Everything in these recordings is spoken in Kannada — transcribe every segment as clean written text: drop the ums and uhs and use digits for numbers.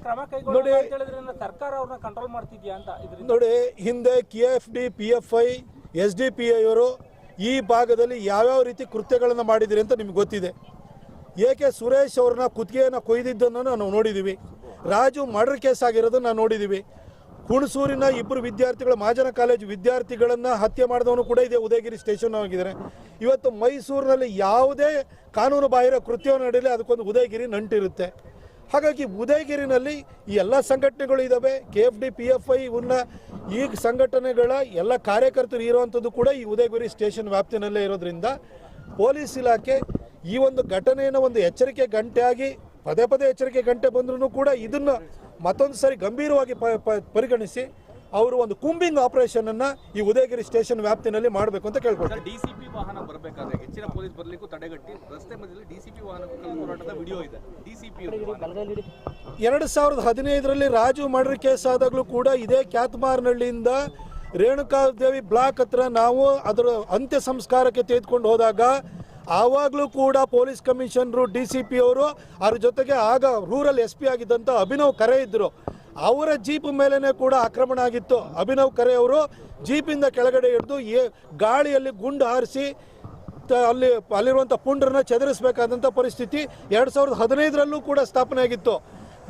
ಕ್ರಮ ಕೈಗೊಳ್ಳೋದು ಅಂತ ಹೇಳಿದ್ರಿಂದ ಸರ್ಕಾರ ಅವ್ರನ್ನ ಕಂಟ್ರೋಲ್ ಮಾಡ್ತಿದ್ಯಾ ಅಂತ ಇದರಿಂದ ನೋಡಿ, ಹಿಂದೆ KFD PFI SDPI ಅವರು ಈ ಭಾಗದಲ್ಲಿ ಯಾವ್ಯಾವ ರೀತಿ ಕೃತ್ಯಗಳನ್ನು ಮಾಡಿದಿರಿ ಅಂತ ನಿಮ್ಗೆ ಗೊತ್ತಿದೆ. ಏಕೆ ಸುರೇಶ್ ಅವ್ರನ್ನ ಕುತ್ತಿಗೆಯನ್ನು ಕೊಯ್ದಿದ್ದನ್ನು ನಾವು ನೋಡಿದ್ದೀವಿ. ರಾಜು ಮರ್ಡರ್ ಕೇಸ್ ಆಗಿರೋದನ್ನು ನಾವು ನೋಡಿದ್ದೀವಿ. ಹುಣಸೂರಿನ ಇಬ್ಬರು ವಿದ್ಯಾರ್ಥಿಗಳು, ಮಹಾಜನ ಕಾಲೇಜು ವಿದ್ಯಾರ್ಥಿಗಳನ್ನು ಹತ್ಯೆ ಮಾಡಿದವನು ಕೂಡ ಇದೆ, ಉದಯಗಿರಿ ಸ್ಟೇಷನ್ ಆಗಿದ್ದಾರೆ. ಇವತ್ತು ಮೈಸೂರಿನಲ್ಲಿ ಯಾವುದೇ ಕಾನೂನು ಬಾಹಿರ ಕೃತ್ಯವನ್ನು ನಡೆಯಲಿ ಅದಕ್ಕೊಂದು ಉದಯಗಿರಿ ನಂಟಿರುತ್ತೆ. ಹಾಗಾಗಿ ಉದಯಗಿರಿನಲ್ಲಿ ಈ ಎಲ್ಲ ಸಂಘಟನೆಗಳು ಇದ್ದಾವೆ. KFD PFI ಇವನ್ನ ಈ ಸಂಘಟನೆಗಳ ಎಲ್ಲ ಕಾರ್ಯಕರ್ತರು ಇರುವಂಥದ್ದು ಕೂಡ ಈ ಉದಯಗಿರಿ ಸ್ಟೇಷನ್ ವ್ಯಾಪ್ತಿನಲ್ಲೇ ಇರೋದ್ರಿಂದ ಪೊಲೀಸ್ ಇಲಾಖೆ ಈ ಒಂದು ಘಟನೆಯನ್ನು ಒಂದು ಎಚ್ಚರಿಕೆ ಗಂಟೆಯಾಗಿ ಪದೇ ಪದೇ ಎಚ್ಚರಿಕೆ ಗಂಟೆ ಬಂದ್ರೂ ಕೂಡ ಇದನ್ನು ಮತ್ತೊಂದು ಸಾರಿ ಗಂಭೀರವಾಗಿ ಪರಿಗಣಿಸಿ ಅವರು ಒಂದು ಕೂಂಬಿಂಗ್ ಆಪರೇಷನ್ ಅನ್ನ ಈ ಉದಯಗಿರಿ ಸ್ಟೇಷನ್ ವ್ಯಾಪ್ತಿನಲ್ಲಿ ಮಾಡಬೇಕು ಅಂತ ಕೇಳ್ಕೊಳ್ತಾರೆ. DCP ವಾಹನ ಬರಬೇಕಾದ್ರೆ ಹೆಚ್ಚಿನ ಪೊಲೀಸ್ ಬರಲಿಕ್ಕೂ ತಡೆಗಟ್ಟಿ ರಸ್ತೆ ಮಧ್ಯದಲ್ಲಿ DCP ವಾಹನಕ್ಕೂ ಹೋರಾಟದ ವಿಡಿಯೋ ಇದೆ. DCP 2015ರಲ್ಲಿ ರಾಜು ಮರ್ಡರ್ ಕೇಸ್ ಆದಾಗಲೂ ಕೂಡ ಇದೇ ಕ್ಯಾತ್ಮಾರ್ನಹಳ್ಳಿಯಿಂದ ರೇಣುಕಾದೇವಿ ಬ್ಲಾಕ್ ಹತ್ರ ನಾವು ಅದರ ಅಂತ್ಯ ಸಂಸ್ಕಾರಕ್ಕೆ ತೆಗೆದುಕೊಂಡು ಹೋದಾಗ ಆವಾಗಲೂ ಕೂಡ ಪೊಲೀಸ್ ಕಮಿಷನರು DCP ಅವರು ಅದ್ರ ಜೊತೆಗೆ ಆಗ ರೂರಲ್ SP ಆಗಿದ್ದಂಥ ಅಭಿನವ್ ಖರೆ ಇದ್ದರು. ಅವರ ಜೀಪ್ ಮೇಲೇ ಕೂಡ ಆಕ್ರಮಣ ಆಗಿತ್ತು. ಅಭಿನವ್ ಖರೆ ಅವರು ಜೀಪಿಂದ ಕೆಳಗಡೆ ಹಿಡಿದು ಗಾಳಿಯಲ್ಲಿ ಗುಂಡು ಹಾರಿಸಿ ಅಲ್ಲಿರುವಂಥ ಪುಂಡ್ರನ್ನ ಚದುರಿಸಬೇಕಾದಂಥ ಪರಿಸ್ಥಿತಿ 2015ರಲ್ಲೂ ಕೂಡ ಸ್ಥಾಪನೆ ಆಗಿತ್ತು.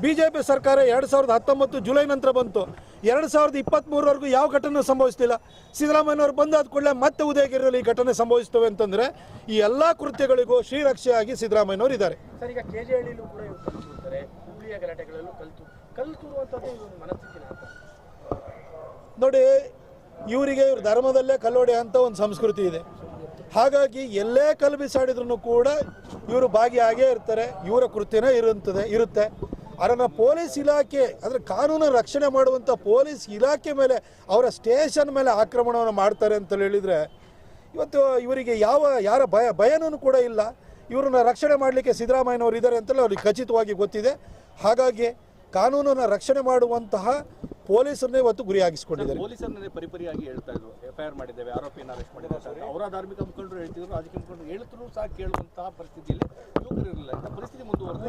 BJP ಸರ್ಕಾರ 2019 ಜುಲೈ ನಂತರ ಬಂತು. 2023ವರೆಗೂ ಯಾವ ಘಟನೆ ಸಂಭವಿಸ್ತಿಲ್ಲ. ಸಿದ್ದರಾಮಯ್ಯನವರು ಬಂದಾದ ಕೂಡಲೇ ಮತ್ತೆ ಉದಯಗಿರಿಯಲ್ಲಿ ಈ ಘಟನೆ ಸಂಭವಿಸ್ತವೆ ಅಂತಂದರೆ ಈ ಎಲ್ಲ ಕೃತ್ಯಗಳಿಗೂ ಶ್ರೀರಕ್ಷೆಯಾಗಿ ಸಿದ್ದರಾಮಯ್ಯನವರು ಇದ್ದಾರೆ. ಸರ್, ಈಗ KJHಳ್ಳಿಲೂ ಕೂಡ ಇರ್ತಾರೆ, ಹುಬ್ಳಿಯ ಗಲಾಟೆಗಳಲ್ಲೂ ಕಲ್ತುರುವಂಥದ್ದು ಮನಸ್ಥಿತಿನ ಅಂತ ನೋಡಿ, ಇವರಿಗೆ ಇವ್ರ ಧರ್ಮದಲ್ಲೇ ಕಲ್ಲೊಡೆ ಅಂತ ಒಂದು ಸಂಸ್ಕೃತಿ ಇದೆ. ಹಾಗಾಗಿ ಎಲ್ಲೇ ಕಲ್ಲು ಬಿಸಾಡಿದ್ರು ಕೂಡ ಇವರು ಭಾಗಿಯಾಗೇ ಇರ್ತಾರೆ. ಇವರ ಕೃತ್ಯನೇ ಇರುತ್ತೆ. ಅದನ್ನು ಪೊಲೀಸ್ ಇಲಾಖೆ ಅಂದರೆ ಕಾನೂನು ರಕ್ಷಣೆ ಮಾಡುವಂಥ ಪೊಲೀಸ್ ಇಲಾಖೆ ಮೇಲೆ, ಅವರ ಸ್ಟೇಷನ್ ಮೇಲೆ ಆಕ್ರಮಣವನ್ನು ಮಾಡ್ತಾರೆ ಅಂತ ಹೇಳಿದರೆ ಇವತ್ತು ಇವರಿಗೆ ಯಾರ ಭಯನೂ ಕೂಡ ಇಲ್ಲ. ಇವರನ್ನ ರಕ್ಷಣೆ ಮಾಡಲಿಕ್ಕೆ ಸಿದ್ದರಾಮಯ್ಯನವರು ಇದ್ದಾರೆ ಅಂತಲೇ ಅವ್ರಿಗೆ ಖಚಿತವಾಗಿ ಗೊತ್ತಿದೆ. ಹಾಗಾಗಿ ಕಾನೂನನ್ನು ರಕ್ಷಣೆ ಮಾಡುವಂತಹ ಪೊಲೀಸರನ್ನೇ ಇವತ್ತು ಗುರಿಯಾಗಿಸಿಕೊಂಡಿದ್ದಾರೆ. ಪೊಲೀಸರನ್ನೇ ಪರಿಪರಿಯಾಗಿ ಹೇಳ್ತಾ ಇದ್ರು, FIR ಮಾಡಿದ್ದೇವೆ, ಆರೋಪಿಯನ್ನು ಅರೆಸ್ಟ್ ಮಾಡಿದ್ದಾರೆ. ಅವರ ಧಾರ್ಮಿಕ ಮುಖಂಡರು ಹೇಳ್ತಿದ್ರು, ರಾಜಕೀಯ ಮುಖಂಡರು ಹೇಳ್ತಿದ್ರು ಸಹ ಕೇಳುವಂತಹ ಪರಿಸ್ಥಿತಿಯಲ್ಲಿ ಯುವಕರು ಇರಲಿಲ್ಲ. ಪರಿಸ್ಥಿತಿ ಮುಂದುವರೆದ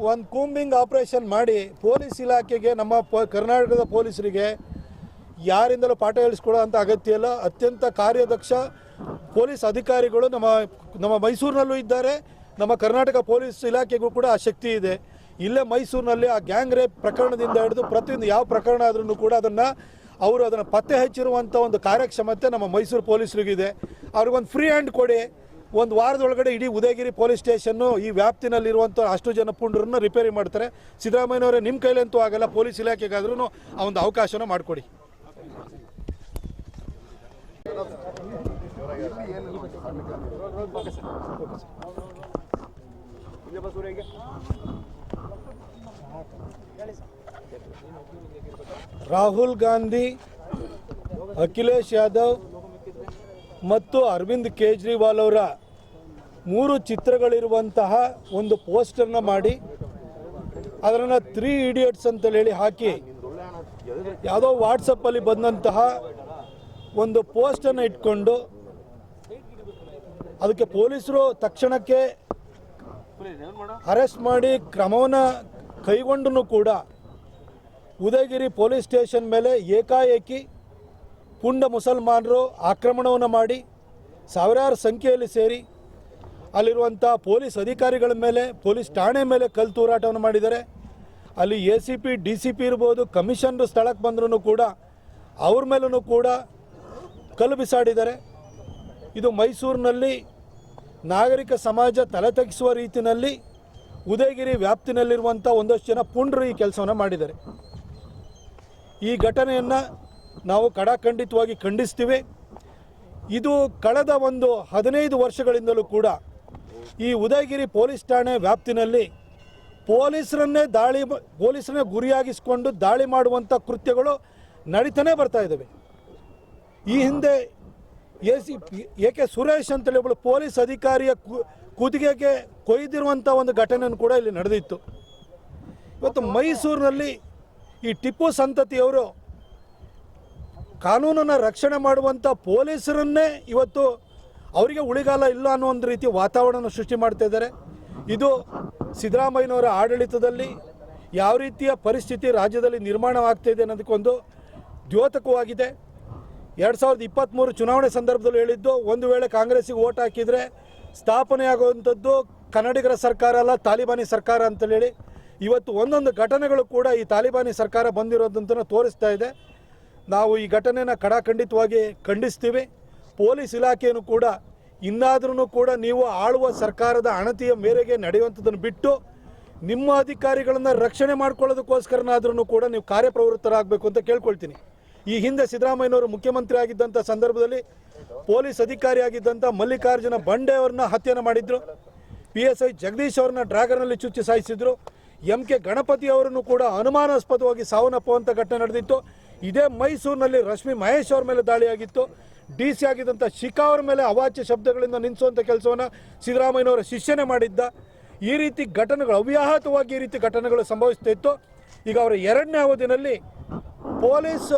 ಒಂದು ಕೂಂಬಿಂಗ್ ಆಪರೇಷನ್ ಮಾಡಿ ಪೊಲೀಸ್ ಇಲಾಖೆಗೆ, ನಮ್ಮ ಕರ್ನಾಟಕದ ಪೊಲೀಸರಿಗೆ ಯಾರಿಂದಲೂ ಪಾಠ ಹೇಳಿಸ್ಕೊಳ್ಳೋಂಥ ಅಗತ್ಯ ಇಲ್ಲ. ಅತ್ಯಂತ ಕಾರ್ಯದಕ್ಷ ಪೊಲೀಸ್ ಅಧಿಕಾರಿಗಳು ನಮ್ಮ ಮೈಸೂರಿನಲ್ಲೂ ಇದ್ದಾರೆ. ನಮ್ಮ ಕರ್ನಾಟಕ ಪೊಲೀಸ್ ಇಲಾಖೆಗೂ ಕೂಡ ಆ ಶಕ್ತಿ ಇದೆ. ಇಲ್ಲೇ ಮೈಸೂರಿನಲ್ಲಿ ಆ ಗ್ಯಾಂಗ್ ರೇಪ್ ಪ್ರಕರಣದಿಂದ ಹಿಡಿದು ಪ್ರತಿಯೊಂದು ಯಾವ ಪ್ರಕರಣ ಆದ್ರೂ ಕೂಡ ಅದನ್ನು ಪತ್ತೆ ಹಚ್ಚಿರುವಂಥ ಒಂದು ಕಾರ್ಯಕ್ಷಮತೆ ನಮ್ಮ ಮೈಸೂರು ಪೊಲೀಸರಿಗಿದೆ. ಅವ್ರಿಗೊಂದು ಫ್ರೀ ಹ್ಯಾಂಡ್ ಕೊಡಿ, ಒಂದು ವಾರದೊಳಗಡೆ ಇಡೀ ಉದಯಗಿರಿ ಪೊಲೀಸ್ ಸ್ಟೇಷನ್ನು ಈ ವ್ಯಾಪ್ತಿನಲ್ಲಿರುವಂಥ ಅಷ್ಟು ಜನ ಪುಂಡರನ್ನು ರಿಪೇರಿ ಮಾಡ್ತಾರೆ. ಸಿದ್ದರಾಮಯ್ಯನವರೇ ನಿಮ್ಮ ಕೈಲಂತೂ ಆಗಲ್ಲ, ಪೊಲೀಸ್ ಇಲಾಖೆಗಾದ್ರೂ ಆ ಒಂದು ಅವಕಾಶನ ಮಾಡಿಕೊಡಿ. ರಾಹುಲ್ ಗಾಂಧಿ, ಅಖಿಲೇಶ್ ಯಾದವ್ ಮತ್ತು ಅರವಿಂದ್ ಕೇಜ್ರಿವಾಲ್ ಅವರ 3 ಚಿತ್ರಗಳಿರುವಂತಹ ಒಂದು ಪೋಸ್ಟರ್ನ ಮಾಡಿ ಅದನ್ನು 3 ಇಡಿಯಟ್ಸ್ ಅಂತೇಳಿ ಹೇಳಿ ಹಾಕಿ ಯಾವುದೋ ವಾಟ್ಸಪ್ಪಲ್ಲಿ ಬಂದಂತಹ ಒಂದು ಪೋಸ್ಟನ್ನು ಇಟ್ಕೊಂಡು ಅದಕ್ಕೆ ಪೊಲೀಸರು ತಕ್ಷಣಕ್ಕೆ ಅರೆಸ್ಟ್ ಮಾಡಿ ಕ್ರಮವನ್ನು ಕೈಗೊಂಡೂ ಕೂಡ ಉದಯಗಿರಿ ಪೊಲೀಸ್ ಸ್ಟೇಷನ್ ಮೇಲೆ ಏಕಾಏಕಿ ಪುಂಡ ಮುಸಲ್ಮಾನರು ಆಕ್ರಮಣವನ್ನು ಮಾಡಿ ಸಾವಿರಾರು ಸಂಖ್ಯೆಯಲ್ಲಿ ಸೇರಿ ಅಲ್ಲಿರುವಂಥ ಪೊಲೀಸ್ ಅಧಿಕಾರಿಗಳ ಮೇಲೆ, ಪೊಲೀಸ್ ಠಾಣೆ ಮೇಲೆ ಕಲ್ಲು ತೂರಾಟವನ್ನು ಮಾಡಿದ್ದಾರೆ. ಅಲ್ಲಿ ACP DCP ಇರ್ಬೋದು, ಕಮಿಷನರ್ ಸ್ಥಳಕ್ಕೆ ಬಂದ್ರೂ ಕೂಡ ಅವ್ರ ಮೇಲೂ ಕೂಡ ಕಲ್ಲು ಬಿಸಾಡಿದ್ದಾರೆ. ಇದು ಮೈಸೂರಿನಲ್ಲಿ ನಾಗರಿಕ ಸಮಾಜ ತಲೆ ತಗ್ಗಿಸುವ ರೀತಿಯಲ್ಲಿ ಉದಯಗಿರಿ ವ್ಯಾಪ್ತಿನಲ್ಲಿರುವಂಥ ಒಂದಷ್ಟು ಜನ ಪುಂಡರು ಈ ಕೆಲಸವನ್ನು ಮಾಡಿದ್ದಾರೆ. ಈ ಘಟನೆಯನ್ನು ನಾವು ಖಡಾಖಂಡಿತವಾಗಿ ಖಂಡಿಸ್ತೀವಿ. ಇದು ಕಳೆದ ಒಂದು 15 ವರ್ಷಗಳಿಂದಲೂ ಕೂಡ ಈ ಉದಯಗಿರಿ ಪೊಲೀಸ್ ಠಾಣೆ ವ್ಯಾಪ್ತಿನಲ್ಲಿ ಪೊಲೀಸರನ್ನೇ ಗುರಿಯಾಗಿಸಿಕೊಂಡು ದಾಳಿ ಮಾಡುವಂಥ ಕೃತ್ಯಗಳು ನಡೀತಾನೆ ಬರ್ತಾ ಇದ್ದಾವೆ. ಈ ಹಿಂದೆ AK ಸುರೇಶ್ ಅಂತೇಳಿ ಒಬ್ಬಳು ಪೊಲೀಸ್ ಅಧಿಕಾರಿಯ ಕುದಿಗೆಗೆ ಕೊಯ್ದಿರುವಂಥ ಒಂದು ಘಟನೆಯನ್ನು ಕೂಡ ಇಲ್ಲಿ ನಡೆದಿತ್ತು. ಇವತ್ತು ಮೈಸೂರಿನಲ್ಲಿ ಈ ಟಿಪ್ಪು ಸಂತತಿಯವರು ಕಾನೂನನ್ನು ರಕ್ಷಣೆ ಮಾಡುವಂಥ ಪೊಲೀಸರನ್ನೇ ಇವತ್ತು ಅವರಿಗೆ ಉಳಿಗಾಲ ಇಲ್ಲ ಅನ್ನೋ ಒಂದು ರೀತಿ ವಾತಾವರಣ ಸೃಷ್ಟಿ ಮಾಡ್ತಾ ಇದ್ದಾರೆ. ಇದು ಸಿದ್ದರಾಮಯ್ಯನವರ ಆಡಳಿತದಲ್ಲಿ ಯಾವ ರೀತಿಯ ಪರಿಸ್ಥಿತಿ ರಾಜ್ಯದಲ್ಲಿ ನಿರ್ಮಾಣವಾಗ್ತಾಯಿದೆ ಅನ್ನೋದಕ್ಕೊಂದು ದ್ಯೋತಕವಾಗಿದೆ. 2023 ಚುನಾವಣೆ ಸಂದರ್ಭದಲ್ಲಿ ಹೇಳಿದ್ದು, ಒಂದು ವೇಳೆ ಕಾಂಗ್ರೆಸ್ಸಿಗೆ ಓಟ್ ಹಾಕಿದರೆ ಸ್ಥಾಪನೆಯಾಗುವಂಥದ್ದು ಕನ್ನಡಿಗರ ಸರ್ಕಾರ ಅಲ್ಲ, ತಾಲಿಬಾನಿ ಸರ್ಕಾರ ಅಂತೇಳಿ ಇವತ್ತು ಒಂದೊಂದು ಘಟನೆಗಳು ಕೂಡ ಈ ತಾಲಿಬಾನಿ ಸರ್ಕಾರ ಬಂದಿರೋದಂತೂ ತೋರಿಸ್ತಾ ಇದೆ. ನಾವು ಈ ಘಟನೆಯನ್ನು ಖಂಡಿತವಾಗಿ ಖಂಡಿಸ್ತೀವಿ. ಪೊಲೀಸ್ ಇಲಾಖೆಯನ್ನು ಕೂಡ ಇನ್ನಾದ್ರೂ ಕೂಡ ನೀವು ಆಳುವ ಸರ್ಕಾರದ ಅಣತಿಯ ಮೇರೆಗೆ ನಡೆಯುವಂಥದ್ದನ್ನು ಬಿಟ್ಟು ನಿಮ್ಮ ಅಧಿಕಾರಿಗಳನ್ನು ರಕ್ಷಣೆ ಮಾಡ್ಕೊಳ್ಳೋದಕ್ಕೋಸ್ಕರನಾದ್ರೂ ಕೂಡ ನೀವು ಕಾರ್ಯಪ್ರವೃತ್ತರಾಗಬೇಕು ಅಂತ ಕೇಳ್ಕೊಳ್ತೀನಿ. ಈ ಹಿಂದೆ ಸಿದ್ದರಾಮಯ್ಯನವರು ಮುಖ್ಯಮಂತ್ರಿ ಆಗಿದ್ದಂಥ ಸಂದರ್ಭದಲ್ಲಿ ಪೊಲೀಸ್ ಅಧಿಕಾರಿಯಾಗಿದ್ದಂಥ ಮಲ್ಲಿಕಾರ್ಜುನ ಬಂಡೆ ಅವ್ರನ್ನ ಹತ್ಯೆಯನ್ನು ಮಾಡಿದ್ರು. PSI ಜಗದೀಶ್ ಅವ್ರನ್ನ ಡ್ರ್ಯಾಗರ್ನಲ್ಲಿ ಚುಚ್ಚಿ ಸಾಯಿಸಿದ್ರು. MK ಗಣಪತಿ ಅವರನ್ನು ಕೂಡ ಅನುಮಾನಾಸ್ಪದವಾಗಿ ಸಾವನ್ನಪ್ಪುವಂಥ ಘಟನೆ ನಡೆದಿತ್ತು. ಇದೇ ಮೈಸೂರಿನಲ್ಲಿ ರಶ್ಮಿ ಮಹೇಶ್ ಅವ್ರ ಮೇಲೆ ದಾಳಿಯಾಗಿತ್ತು. DC ಆಗಿದ್ದಂಥ ಶಿಖಾ ಅವ್ರ ಮೇಲೆ ಅವಾಚ್ಯ ಶಬ್ದಗಳಿಂದ ನಿಲ್ಲಿಸುವಂಥ ಕೆಲಸವನ್ನು ಸಿದ್ದರಾಮಯ್ಯನವರ ಶಿಷ್ಯನೇ ಮಾಡಿದ್ದ. ಈ ರೀತಿ ಘಟನೆಗಳು ಅವ್ಯಾಹತವಾಗಿ ಈ ರೀತಿ ಘಟನೆಗಳು ಸಂಭವಿಸ್ತಾ ಇತ್ತು. ಈಗ ಅವರ 2ನೇ ಅವಧಿನಲ್ಲಿ ಪೊಲೀಸ್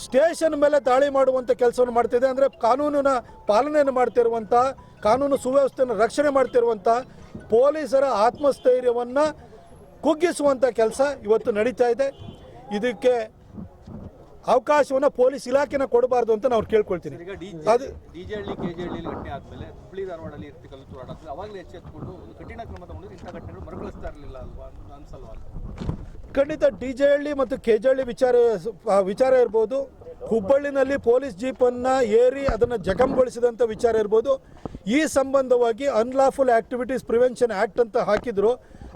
ಸ್ಟೇಷನ್ ಮೇಲೆ ದಾಳಿ ಮಾಡುವಂಥ ಕೆಲಸವನ್ನು ಮಾಡ್ತಿದೆ. ಅಂದರೆ ಕಾನೂನಿನ ಪಾಲನೆಯನ್ನು ಮಾಡ್ತಿರುವಂಥ, ಕಾನೂನು ಸುವ್ಯವಸ್ಥೆಯನ್ನು ರಕ್ಷಣೆ ಮಾಡ್ತಿರುವಂಥ ಪೊಲೀಸರ ಆತ್ಮಸ್ಥೈರ್ಯವನ್ನು ಕುಗ್ಗಿಸುವಂಥ ಕೆಲಸ ಇವತ್ತು ನಡೀತಾ ಇದೆ. ಇದಕ್ಕೆ ಅವಕಾಶವನ್ನು ಪೊಲೀಸ್ ಇಲಾಖೆನ ಕೊಡಬಾರ್ದು ಅಂತ ನಾವು ಕೇಳ್ಕೊಳ್ತೀನಿ. ಈಗ ಅದು ಡಿಜೆಹಳ್ಳಿ ಕೆಜೆಹಳ್ಳಿ ಘಟನೆ ಆದಮೇಲೆ ಹುಬ್ಬಳ್ಳಿ ಧಾರವಾಡಲ್ಲಿ ಇರ್ತಿ ಕಲ್ಲು ತೂರಾಟ ಆಗ್ತದೆ. ಅವಾಗಲೇ ಎಚ್ಚೆತ್ತುಕೊಂಡು ಒಂದು ಕಠಿಣ ಕ್ರಮ ತಗೊಂಡ್ರೆ ಇಂಥ ಘಟನೆಗಳು ಮರುಕಳಿಸ್ತಾ ಇರಲಿಲ್ಲ ಅಲ್ವಾ ಅನ್ಸಲ್ವಾ ಅಂತ? ಖಂಡಿತ ಡಿಜೆಹಳ್ಳಿ ಮತ್ತು ಕೆಜೆಹಳ್ಳಿ ವಿಚಾರ ಇರ್ಬೋದು, ಹುಬ್ಬಳ್ಳಿನಲ್ಲಿ ಪೊಲೀಸ್ ಜೀಪನ್ನು ಏರಿ ಅದನ್ನು ಜಖಂಗೊಳಿಸಿದಂಥ ವಿಚಾರ ಇರ್ಬೋದು. ಈ ಸಂಬಂಧವಾಗಿ ಅನ್ಲಾಫುಲ್ ಆ್ಯಕ್ಟಿವಿಟೀಸ್ ಪ್ರಿವೆನ್ಷನ್ ಆ್ಯಕ್ಟ್ ಅಂತ ಹಾಕಿದ್ರು.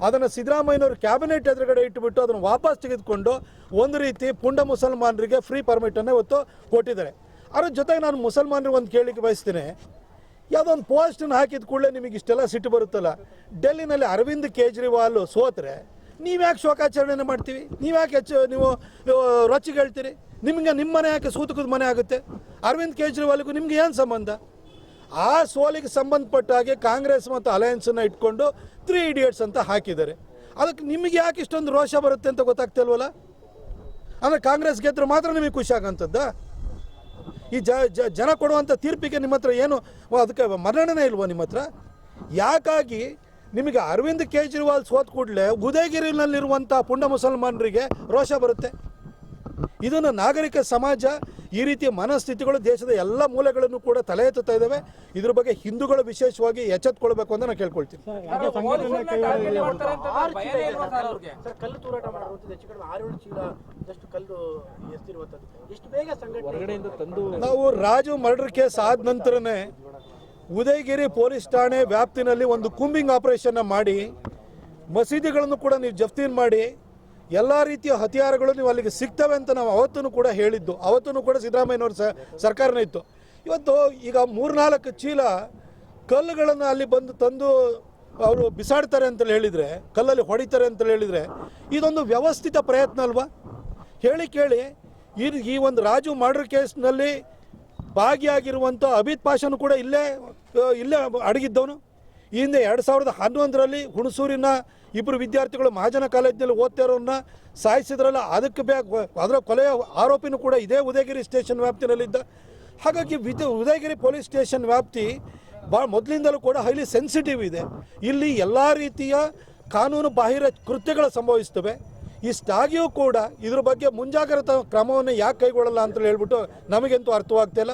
ಅದನ್ನು ಸಿದ್ದರಾಮಯ್ಯನವರು ಕ್ಯಾಬಿನೆಟ್ ಎದುರುಗಡೆ ಇಟ್ಟುಬಿಟ್ಟು ಅದನ್ನು ವಾಪಸ್ ತೆಗೆದುಕೊಂಡು ಒಂದು ರೀತಿ ಪುಂಡ ಮುಸಲ್ಮಾನರಿಗೆ ಫ್ರೀ ಪರ್ಮಿಟನ್ನು ಇವತ್ತು ಕೊಟ್ಟಿದ್ದಾರೆ. ಅದ್ರ ಜೊತೆಗೆ ನಾನು ಮುಸಲ್ಮಾನರಿಗೆ ಒಂದು ಕೇಳಲಿಕ್ಕೆ ಬಯಸ್ತೀನಿ. ಯಾವುದೋ ಒಂದು ಪೋಸ್ಟನ್ನು ಹಾಕಿದ ಕೂಡಲೇ ನಿಮಗೆ ಇಷ್ಟೆಲ್ಲ ಸಿಟ್ಟು ಬರುತ್ತಲ್ಲ. ಡೆಲ್ಲಿನಲ್ಲಿ ಅರವಿಂದ್ ಕೇಜ್ರಿವಾಲ್ ಸೋತ್ರೆ ನೀವ್ಯಾಕೆ ಶೋಕಾಚರಣೆಯನ್ನು ಮಾಡ್ತೀವಿ? ನೀವ್ಯಾಕೆ ನೀವು ರೊಚ್ಚಿಗೆ ಹೇಳ್ತೀರಿ? ನಿಮಗೆ ನಿಮ್ಮ ಮನೆ ಯಾಕೆ ಸೂತಕದ ಮನೆ ಆಗುತ್ತೆ? ಅರವಿಂದ್ ಕೇಜ್ರಿವಾಲ್ಗೂ ನಿಮ್ಗೆ ಏನು ಸಂಬಂಧ? ಆ ಸೋಲಿಗೆ ಸಂಬಂಧಪಟ್ಟ ಹಾಗೆ ಕಾಂಗ್ರೆಸ್ ಮತ್ತು ಅಲಯನ್ಸನ್ನು ಇಟ್ಕೊಂಡು 3 Idiots ಅಂತ ಹಾಕಿದ್ದಾರೆ. ಅದಕ್ಕೆ ನಿಮಗೆ ಯಾಕೆ ಇಷ್ಟೊಂದು ರೋಷ ಬರುತ್ತೆ ಅಂತ ಗೊತ್ತಾಗ್ತಿಲ್ವಲ್ಲ? ಅಂದರೆ ಕಾಂಗ್ರೆಸ್ ಗೆದ್ದರೆ ಮಾತ್ರ ನಿಮಗೆ ಖುಷಿ ಆಗೋಂಥದ್ದ? ಈ ಜನ ಕೊಡುವಂಥ ತೀರ್ಪಿಗೆ ನಿಮ್ಮ ಹತ್ರ ಏನು ಅದಕ್ಕೆ ಮನ್ನಣೆ ಇಲ್ವೋ ನಿಮ್ಮ ಹತ್ರ? ಯಾಕಾಗಿ ನಿಮಗೆ ಅರವಿಂದ್ ಕೇಜ್ರಿವಾಲ್ ಸೋತ್ ಕೂಡಲೇ ಉದಯಗಿರಿನಲ್ಲಿರುವಂಥ ಪುಂಡ ಮುಸಲ್ಮಾನರಿಗೆ ರೋಷ ಬರುತ್ತೆ? ಇದನ್ನು ನಾಗರಿಕ ಸಮಾಜ, ಈ ರೀತಿಯ ಮನಸ್ಥಿತಿಗಳು ದೇಶದ ಎಲ್ಲ ಮೂಲೆಗಳನ್ನು ಕೂಡ ತಲೆ ಎತ್ತುತ್ತಾ ಇದ್ದಾವೆ. ಇದ್ರ ಬಗ್ಗೆ ಹಿಂದೂಗಳು ವಿಶೇಷವಾಗಿ ಎಚ್ಚೆತ್ತುಕೊಳ್ಬೇಕು ಅಂತ ನಾನು ಕೇಳ್ಕೊಳ್ತೀನಿ. ಸರ್, ಕಲ್ಲು ತೂರಾಟ ಮಾಡುವಂಥದ್ದು ಹೆಚ್ಚು ಕಡಿಮೆ 6-7 ಚೀಲದಷ್ಟು ಕಲ್ಲು ಎಸ್ತಿರುವಂಥದ್ದು ಎಷ್ಟು ಬೇಗ ಸಂಘಟನೆಯಿಂದ ತಂದು ನಾವು ರಾಜು ಮರ್ಡರ್ ಕೇಸ್ ಆದ ನಂತರನೇ ಉದಯಗಿರಿ ಪೊಲೀಸ್ ಠಾಣೆ ವ್ಯಾಪ್ತಿನಲ್ಲಿ ಒಂದು ಕೂಂಬಿಂಗ್ ಆಪರೇಷನ್ನ ಮಾಡಿ ಮಸೀದಿಗಳನ್ನು ಕೂಡ ನೀವು ಜಪ್ತೀನ್ ಮಾಡಿ ಎಲ್ಲ ರೀತಿಯ ಹತಿಯಾರಗಳು ನೀವು ಅಲ್ಲಿಗೆ ಸಿಗ್ತವೆ ಅಂತ ನಾವು ಅವತ್ತೂ ಕೂಡ ಹೇಳಿದ್ದು. ಅವತ್ತೂ ಕೂಡ ಸಿದ್ದರಾಮಯ್ಯನವ್ರ ಸರ್ಕಾರನೇ ಇತ್ತು. ಇವತ್ತು ಈಗ 3-4 ಚೀಲ ಕಲ್ಲುಗಳನ್ನು ಅಲ್ಲಿ ಬಂದು ತಂದು ಅವರು ಬಿಸಾಡ್ತಾರೆ ಅಂತೇಳಿ ಹೇಳಿದರೆ, ಕಲ್ಲಲ್ಲಿ ಹೊಡಿತಾರೆ ಅಂತೇಳಿ ಹೇಳಿದರೆ ಇದೊಂದು ವ್ಯವಸ್ಥಿತ ಪ್ರಯತ್ನ ಅಲ್ವಾ? ಹೇಳಿ ಕೇಳಿ ಈ ಒಂದು ರಾಜು ಮರ್ಡರ್ ಕೇಸ್ನಲ್ಲಿ ಭಾಗಿಯಾಗಿರುವಂಥ ಅಬಿದ್ ಪಾಷನು ಕೂಡ ಇಲ್ಲೇ ಅಡಗಿದ್ದವನು. ಈ ಹಿಂದೆ 2011ರಲ್ಲಿ ಹುಣಸೂರಿನ 2 ವಿದ್ಯಾರ್ಥಿಗಳು ಮಹಾಜನ ಕಾಲೇಜಿನಲ್ಲಿ ಓದ್ತಾ ಇರೋರನ್ನ ಸಾಯಿಸಿದ್ರಲ್ಲ, ಅದರ ಕೊಲೆಯ ಆರೋಪಿನೂ ಕೂಡ ಇದೇ ಉದಯಗಿರಿ ಸ್ಟೇಷನ್ ವ್ಯಾಪ್ತಿನಲ್ಲಿದ್ದ. ಹಾಗಾಗಿ ಉದಯಗಿರಿ ಪೊಲೀಸ್ ಸ್ಟೇಷನ್ ವ್ಯಾಪ್ತಿ ಮೊದಲಿಂದಲೂ ಕೂಡ ಹೈಲಿ ಸೆನ್ಸಿಟಿವ್ ಇದೆ. ಇಲ್ಲಿ ಎಲ್ಲ ರೀತಿಯ ಕಾನೂನು ಬಾಹಿರ ಕೃತ್ಯಗಳು ಸಂಭವಿಸ್ತವೆ. ಇಷ್ಟಾಗಿಯೂ ಕೂಡ ಇದ್ರ ಬಗ್ಗೆ ಮುಂಜಾಗ್ರತಾ ಕ್ರಮವನ್ನು ಯಾಕೆ ಕೈಗೊಳ್ಳಲ್ಲ ಅಂತ ಹೇಳ್ಬಿಟ್ಟು ನಮಗಂತೂ ಅರ್ಥವಾಗ್ತಿಲ್ಲ.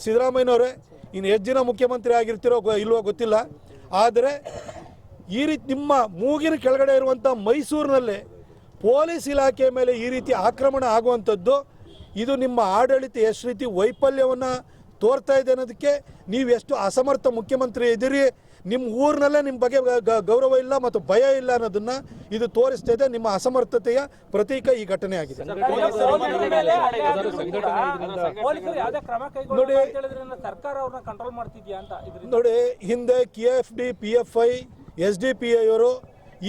ಸಿದ್ದರಾಮಯ್ಯನವರೇ ಇನ್ನು ಎಷ್ಟು ದಿನ ಮುಖ್ಯಮಂತ್ರಿ ಆಗಿರ್ತಿರೋ ಇಲ್ವೋ ಗೊತ್ತಿಲ್ಲ, ಆದರೆ ಈ ರೀತಿ ನಿಮ್ಮ ಮೂಗಿನ ಕೆಳಗಡೆ ಇರುವಂಥ ಮೈಸೂರಿನಲ್ಲೇ ಪೊಲೀಸ್ ಇಲಾಖೆ ಮೇಲೆ ಈ ರೀತಿ ಆಕ್ರಮಣ ಆಗುವಂಥದ್ದು ಇದು ನಿಮ್ಮ ಆಡಳಿತ ಎಷ್ಟು ರೀತಿ ವೈಫಲ್ಯವನ್ನು ತೋರ್ತಾ ಇದೆ ಅನ್ನೋದಕ್ಕೆ ನೀವು ಎಷ್ಟು ಅಸಮರ್ಥ ಮುಖ್ಯಮಂತ್ರಿ ಇದ್ದೀರಿ. ನಿಮ್ಮ ಊರಿನಲ್ಲೇ ನಿಮ್ಮ ಬಗ್ಗೆ ಗೌರವ ಇಲ್ಲ ಮತ್ತು ಭಯ ಇಲ್ಲ ಅನ್ನೋದನ್ನು ಇದು ತೋರಿಸ್ತಾ ಇದೆ. ನಿಮ್ಮ ಅಸಮರ್ಥತೆಯ ಪ್ರತೀಕ ಈ ಘಟನೆ ಆಗಿದೆ. ನೋಡಿ, ಹಿಂದೆ KFD, PFI, SDPI ಅವರು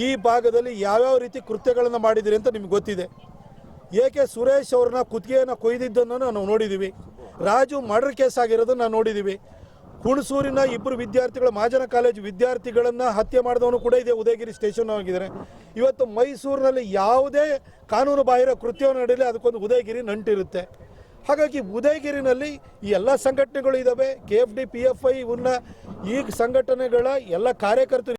ಈ ಭಾಗದಲ್ಲಿ ಯಾವ್ಯಾವ ರೀತಿ ಕೃತ್ಯಗಳನ್ನು ಮಾಡಿದಿರಿ ಅಂತ ನಿಮ್ಗೆ ಗೊತ್ತಿದೆ. AK ಸುರೇಶ್ ಅವ್ರನ್ನ ಕುತ್ತಿಗೆಯನ್ನು ಕೊಯ್ದಿದ್ದನ್ನು ನಾವು ನೋಡಿದ್ದೀವಿ. ರಾಜು ಮರ್ಡರ್ ಕೇಸ್ ಆಗಿರೋದನ್ನು ನಾವು ನೋಡಿದ್ದೀವಿ. ಹುಣಸೂರಿನ 2 ವಿದ್ಯಾರ್ಥಿಗಳು ಮಹಾಜನ ಕಾಲೇಜು ವಿದ್ಯಾರ್ಥಿಗಳನ್ನು ಹತ್ಯೆ ಮಾಡಿದವನು ಕೂಡ ಇದೆ ಉದಯಗಿರಿ ಸ್ಟೇಷನ್ ಆಗಿದ್ದಾರೆ. ಇವತ್ತು ಮೈಸೂರಿನಲ್ಲಿ ಯಾವುದೇ ಕಾನೂನು ಬಾಹಿರ ಕೃತ್ಯವನ್ನು ನಡೆಯಲಿ ಅದಕ್ಕೊಂದು ಉದಯಗಿರಿ ನಂಟಿರುತ್ತೆ. ಹಾಗಾಗಿ ಉದಯಗಿರಿನಲ್ಲಿ ಈ ಎಲ್ಲ ಸಂಘಟನೆಗಳು ಇದ್ದಾವೆ. KFD, PFI ಇವನ್ನ ಈ ಸಂಘಟನೆಗಳ ಎಲ್ಲ ಕಾರ್ಯಕರ್ತರು